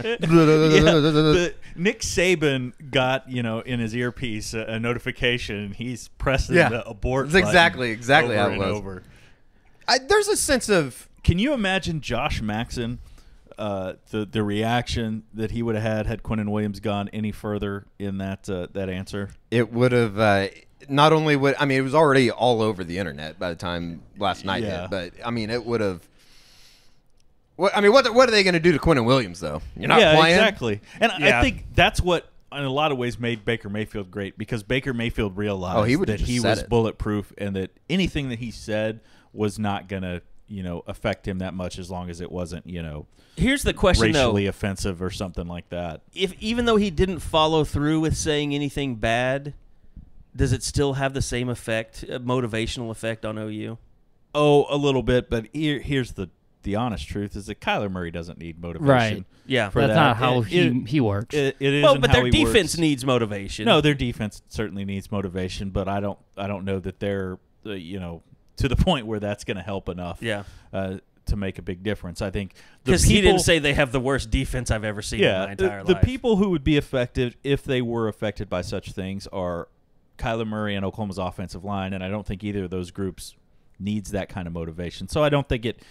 Speaker 8: Nick Saban got in his earpiece a notification, and he's pressing the abort.
Speaker 10: It's exactly
Speaker 8: over
Speaker 10: how it
Speaker 8: and
Speaker 10: was.
Speaker 8: over.
Speaker 10: There's a sense of.
Speaker 8: Can you imagine Josh Maxson, the reaction that he would have had Quinnen Williams gone any further in that answer?
Speaker 10: It would have. Not only would it was already all over the internet by the time last night hit, but it would have. What are they going to do to Quinnen Williams though? You're not playing.
Speaker 8: Exactly. And I think that's what in a lot of ways made Baker Mayfield great, because Baker Mayfield realized that he was bulletproof and that anything that he said was not going to affect him that much, as long as it wasn't
Speaker 7: Here's the question,
Speaker 8: racially offensive or something like that.
Speaker 7: If even though he didn't follow through with saying anything bad, does it still have the same effect, motivational effect on OU?
Speaker 8: Oh, a little bit, but here's the honest truth is that Kyler Murray doesn't need motivation.
Speaker 4: Right.
Speaker 7: Yeah.
Speaker 4: That's not how he works.
Speaker 8: It is.
Speaker 7: Well, but their
Speaker 8: he
Speaker 7: defense
Speaker 8: works.
Speaker 7: needs motivation.
Speaker 8: No, their defense certainly needs motivation, but I don't know that they're to the point where that's going to help enough.
Speaker 7: Yeah.
Speaker 8: To make a big difference. I think
Speaker 7: because he didn't say they have the worst defense I've ever seen in my entire life.
Speaker 8: The people who would be affected if they were affected by such things are Kyler Murray and Oklahoma's offensive line, and I don't think either of those groups needs that kind of motivation. So I don't think it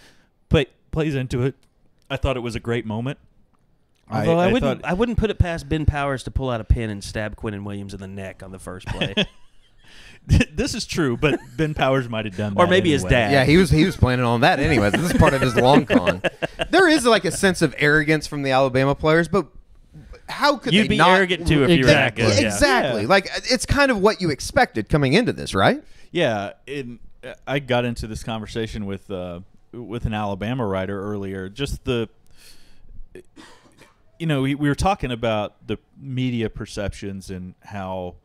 Speaker 8: plays into it. I thought it was a great moment.
Speaker 7: Although I wouldn't put it past Ben Powers to pull out a pin and stab Quinnen Williams in the neck on the first play.
Speaker 8: This is true, but Ben Powers might have done that.
Speaker 7: Or maybe his
Speaker 8: anyway.
Speaker 7: dad.
Speaker 10: Yeah, he was planning on that anyways. This is part of his long con. There is like a sense of arrogance from the Alabama players, but how could
Speaker 7: You'd
Speaker 10: they
Speaker 7: be
Speaker 10: not
Speaker 7: arrogant too if you were that good.
Speaker 10: Exactly.
Speaker 8: Yeah.
Speaker 10: Like it's kind of what you expected coming into this, right?
Speaker 8: Yeah, I got into this conversation with an Alabama writer earlier. Just we were talking about the media perceptions and how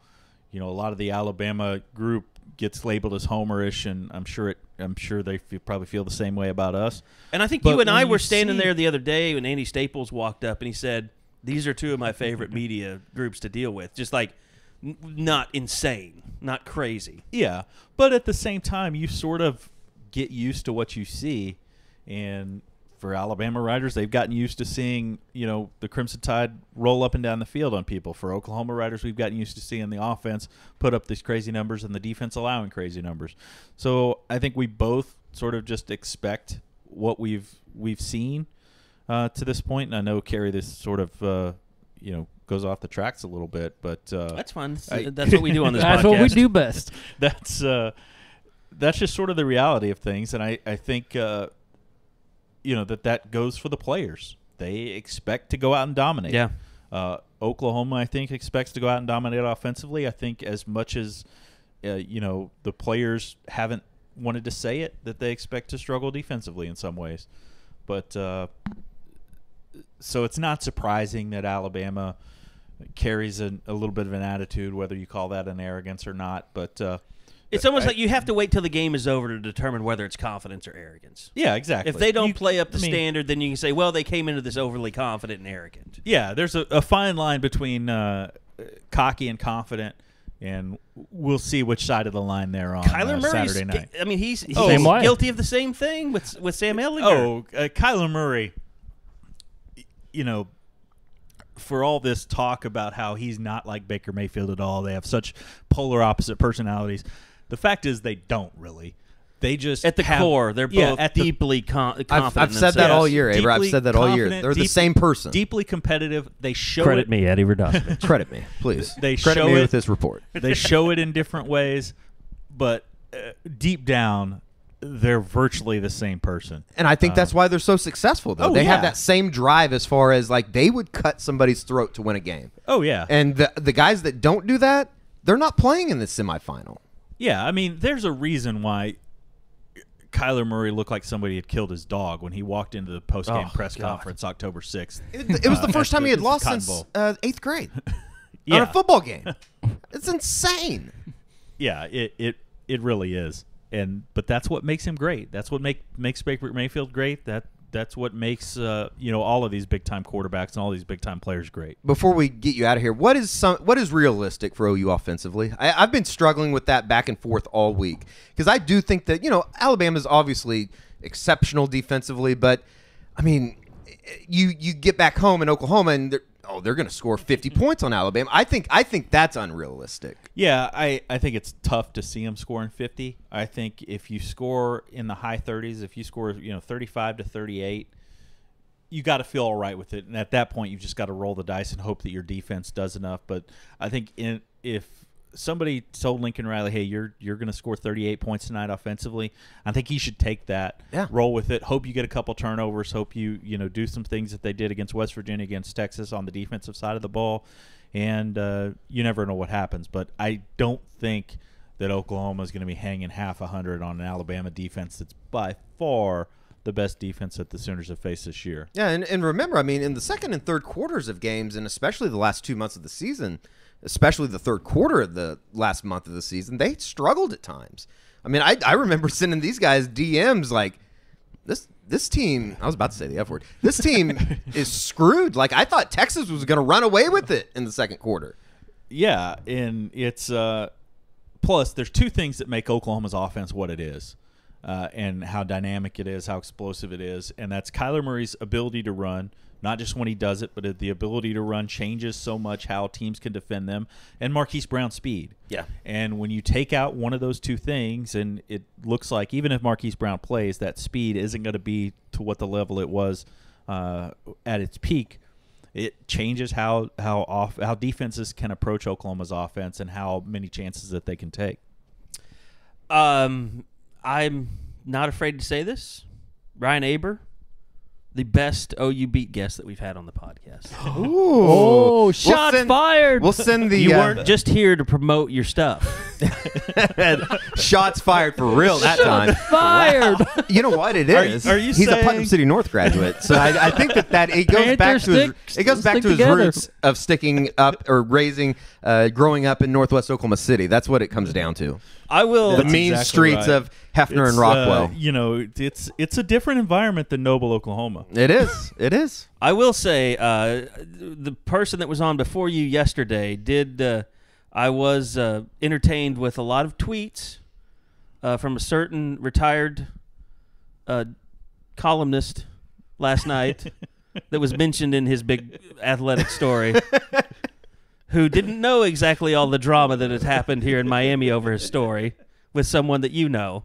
Speaker 8: a lot of the Alabama group gets labeled as homerish, and I'm sure they probably feel the same way about us.
Speaker 7: And I think
Speaker 8: But
Speaker 7: you and I
Speaker 8: when
Speaker 7: were
Speaker 8: you
Speaker 7: standing
Speaker 8: see-
Speaker 7: there the other day when Andy Staples walked up and he said, "These are two of my favorite media groups to deal with." Just like not insane, not crazy.
Speaker 8: Yeah, but at the same time, you sort of get used to what you see, and for Alabama writers, they've gotten used to seeing, the Crimson Tide roll up and down the field on people. For Oklahoma writers, we've gotten used to seeing the offense put up these crazy numbers and the defense allowing crazy numbers. So I think we both sort of just expect what we've seen to this point. And I know, Carey, this sort of goes off the tracks a little bit, but
Speaker 7: that's fun. That's what we do on this
Speaker 4: That's
Speaker 7: podcast.
Speaker 4: what we do best.
Speaker 8: That's just sort of the reality of things, and I think that goes for the players. They expect to go out and dominate.
Speaker 7: Yeah.
Speaker 8: Oklahoma, I think, expects to go out and dominate offensively. I think as much as the players haven't wanted to say it, that they expect to struggle defensively in some ways. But so it's not surprising that Alabama carries a little bit of an attitude, whether you call that an arrogance or not. But
Speaker 7: it's almost like you have to wait till the game is over to determine whether it's confidence or arrogance.
Speaker 8: Yeah, exactly.
Speaker 7: If they don't play up the standard, then you can say, well, they came into this overly confident and arrogant.
Speaker 8: Yeah, there's a fine line between cocky and confident, and we'll see which side of the line they're on
Speaker 7: Kyler Murray's,
Speaker 8: Saturday night.
Speaker 7: I mean, he's
Speaker 4: way.
Speaker 7: guilty of the same thing with Sam Ehlinger.
Speaker 8: Oh, Kyler Murray, for all this talk about how he's not like Baker Mayfield at all, they have such polar opposite personalities. The fact is they don't really. They just
Speaker 7: at the core, they're both deeply confident.
Speaker 10: I've said that all year, Aber. I've said that all year. They're the same person.
Speaker 8: Deeply competitive. They show
Speaker 4: Credit
Speaker 8: it.
Speaker 4: me, Eddie Radosevich.
Speaker 10: Credit me, please.
Speaker 8: They
Speaker 10: Credit
Speaker 8: show
Speaker 10: me
Speaker 8: it
Speaker 10: with this report.
Speaker 8: They show it in different ways, but deep down, they're virtually the same person.
Speaker 10: And I think that's why they're so successful, though. They have
Speaker 8: yeah.
Speaker 10: that same drive as far as, like, they would cut somebody's throat to win a game.
Speaker 8: Oh, yeah.
Speaker 10: And the guys that don't do that, they're not playing in the semifinal.
Speaker 8: Yeah, I mean, there's a reason why Kyler Murray looked like somebody had killed his dog when he walked into the post-game press conference October 6th.
Speaker 10: It was the first time he had lost since 8th grade on a football game. It's insane.
Speaker 8: Yeah, it really is. But that's what makes him great. That's what makes Baker Mayfield great. That's what makes all of these big time quarterbacks and all these big time players great.
Speaker 10: Before we get you out of here, what is realistic for OU offensively? I've been struggling with that back and forth all week because I do think that Alabama's obviously exceptional defensively, but I mean, you get back home in Oklahoma and they're going to score 50 points on Alabama. I think that's unrealistic.
Speaker 8: Yeah, I think it's tough to see them scoring 50. I think if you score in the high 30s, if you score 35 to 38, you got to feel all right with it. And at that point, you've just got to roll the dice and hope that your defense does enough. But I think if somebody told Lincoln Riley, hey, you're going to score 38 points tonight offensively, I think he should take that, roll with it, hope you get a couple turnovers, hope you do some things that they did against West Virginia, against Texas on the defensive side of the ball, and you never know what happens. But I don't think that Oklahoma is going to be hanging half 100 on an Alabama defense that's by far the best defense that the Sooners have faced this year.
Speaker 10: Yeah, and remember, I mean, in the second and third quarters of games, and especially the last 2 months of the season, especially the third quarter of the last month of the season, they struggled at times. I mean, I remember sending these guys DMs like, this team, I was about to say the F word, this team is screwed. Like, I thought Texas was going to run away with it in the second quarter.
Speaker 8: Yeah, and it's plus there's two things that make Oklahoma's offense what it is. And how dynamic it is, how explosive it is. And that's Kyler Murray's ability to run, not just when he does it, but the ability to run changes so much how teams can defend them, and Marquise Brown's speed.
Speaker 7: Yeah.
Speaker 8: And when you take out one of those two things, and it looks like even if Marquise Brown plays, that speed isn't going to be to what the level it was at its peak, it changes how defenses can approach Oklahoma's offense and how many chances that they can take.
Speaker 7: I'm not afraid to say this. Ryan Aber, the best OU beat guest that we've had on the podcast.
Speaker 4: Oh, shots fired.
Speaker 10: We'll send the...
Speaker 7: You weren't just here to promote your stuff.
Speaker 10: Shots fired for real that time.
Speaker 4: Fired.
Speaker 10: You know what it is?
Speaker 8: Are you
Speaker 10: He's
Speaker 8: saying...
Speaker 10: a Putnam City North graduate, so I think that it goes back to his roots of sticking up or raising, growing up in Northwest Oklahoma City. That's what it comes down to.
Speaker 7: I will.
Speaker 10: The mean streets of Hefner and Rockwell.
Speaker 8: It's a different environment than Noble, Oklahoma.
Speaker 10: It is. It is.
Speaker 7: I will say the person that was on before you yesterday did. I was entertained with a lot of tweets from a certain retired columnist last night that was mentioned in his big athletic story, who didn't know exactly all the drama that had happened here in Miami over his story with someone that you know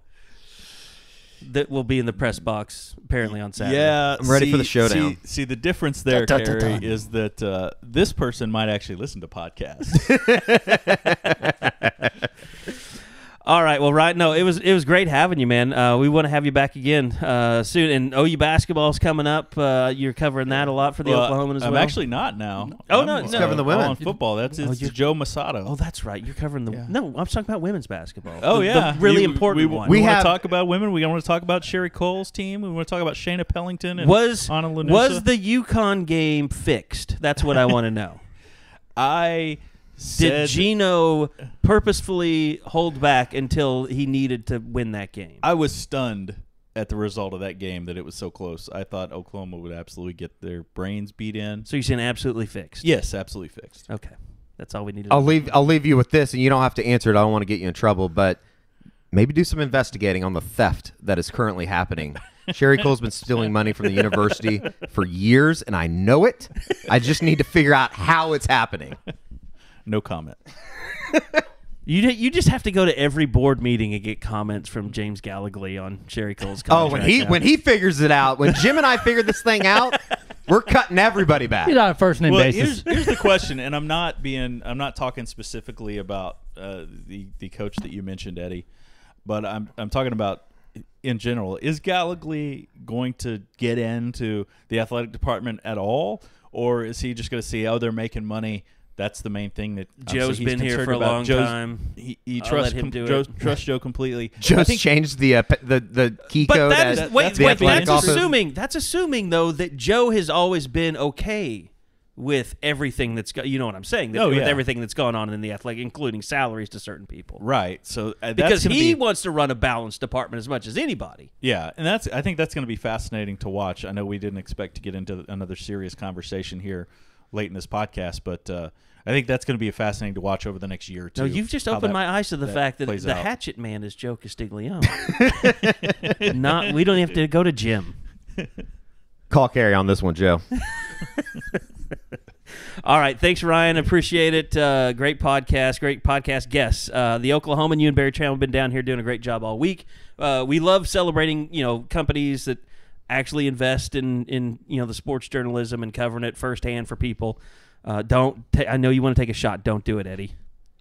Speaker 7: that will be in the press box apparently on Saturday.
Speaker 8: Yeah,
Speaker 10: I'm ready for the showdown.
Speaker 8: See, the difference there, Carey, is that this person might actually listen to podcasts.
Speaker 7: All right, well, right, no, it was great having you, man. We want to have you back again soon. And OU basketball's coming up. You're covering that a lot for the Oklahoman as well.
Speaker 8: I'm actually not now.
Speaker 7: Oh,
Speaker 8: I'm covering the women on football. That's Joe Masato.
Speaker 7: Oh, that's right. You're covering the. Yeah. No, I'm talking about women's basketball.
Speaker 8: Oh,
Speaker 7: the really important one.
Speaker 8: We want to talk about women. We want to talk about Sherry Cole's team. We want to talk about Shayna Pellington and Anna Lanusa.
Speaker 7: Was the UConn game fixed? That's what I want to know. Did Gino purposefully hold back until he needed to win that game?
Speaker 8: I was stunned at the result of that game that it was so close. I thought Oklahoma would absolutely get their brains beat in.
Speaker 7: So you're saying absolutely fixed?
Speaker 8: Yes, absolutely fixed.
Speaker 7: Okay. That's all we needed.
Speaker 10: I'll leave you with this, and you don't have to answer it. I don't want to get you in trouble, but maybe do some investigating on the theft that is currently happening. Sherry Cole's been stealing money from the university for years, and I know it. I just need to figure out how it's happening.
Speaker 8: No comment.
Speaker 7: You just have to go to every board meeting and get comments from James Gallagly on Sherry Cole's contract.
Speaker 10: Oh, when he figures it out, when Jim and I figured this thing out, we're cutting everybody back.
Speaker 4: He's on a first name basis.
Speaker 8: Here's the question, and I'm not talking specifically about the coach that you mentioned, Eddie, but I'm talking about in general. Is Gallagly going to get into the athletic department at all, or is he just going to see, oh, they're making money? That's the main thing that
Speaker 7: Joe's been here for a long time.
Speaker 8: He trusts Joe completely.
Speaker 10: Joe's changed the key code.
Speaker 7: That's assuming though that Joe has always been okay with everything that's you know what I'm saying? With everything that's gone on in the athletic, including salaries to certain people.
Speaker 8: Right. So
Speaker 7: because he wants to run a balenced department as much as anybody.
Speaker 8: Yeah, and I think that's going to be fascinating to watch. I know we didn't expect to get into another serious conversation here late in this podcast, but I think that's going to be fascinating to watch over the next year or two.
Speaker 7: No, you've just opened my eyes to the fact that the hatchet man is Joe Castiglione. We don't have to go to Jim.
Speaker 10: Call Carey on this one, Joe.
Speaker 7: All right, thanks, Ryan. Appreciate it. Great podcast guests. The Oklahoman, you and Barry Tramel have been down here doing a great job all week. We love celebrating, companies that actually invest in the sports journalism and covering it firsthand for people. I know you want to take a shot. Don't do it, Eddie.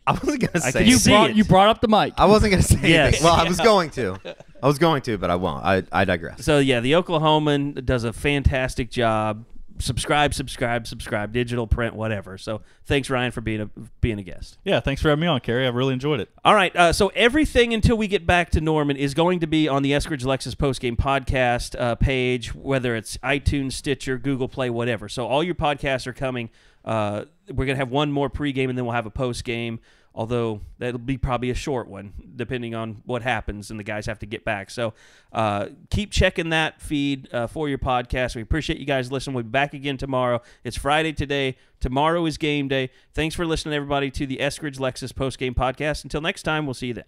Speaker 10: I wasn't going to say it.
Speaker 4: You brought up the mic.
Speaker 10: I wasn't going to say anything. Well, I was going to, but I won't. I digress.
Speaker 7: So, yeah, the Oklahoman does a fantastic job. Subscribe, digital, print, whatever. So thanks, Ryan, for being a guest.
Speaker 8: Yeah, thanks for having me on, Carey. I've really enjoyed it.
Speaker 7: All right, so everything until we get back to Norman is going to be on the Eskridge Lexus Postgame Podcast page, whether it's iTunes, Stitcher, Google Play, whatever. So all your podcasts are coming. We're going to have one more pregame, and then we'll have a postgame, although that'll be probably a short one, depending on what happens and the guys have to get back. So keep checking that feed for your podcast. We appreciate you guys listening. We'll be back again tomorrow. It's Friday today. Tomorrow is game day. Thanks for listening, everybody, to the Eskridge Lexus Postgame Podcast. Until next time, we'll see you then.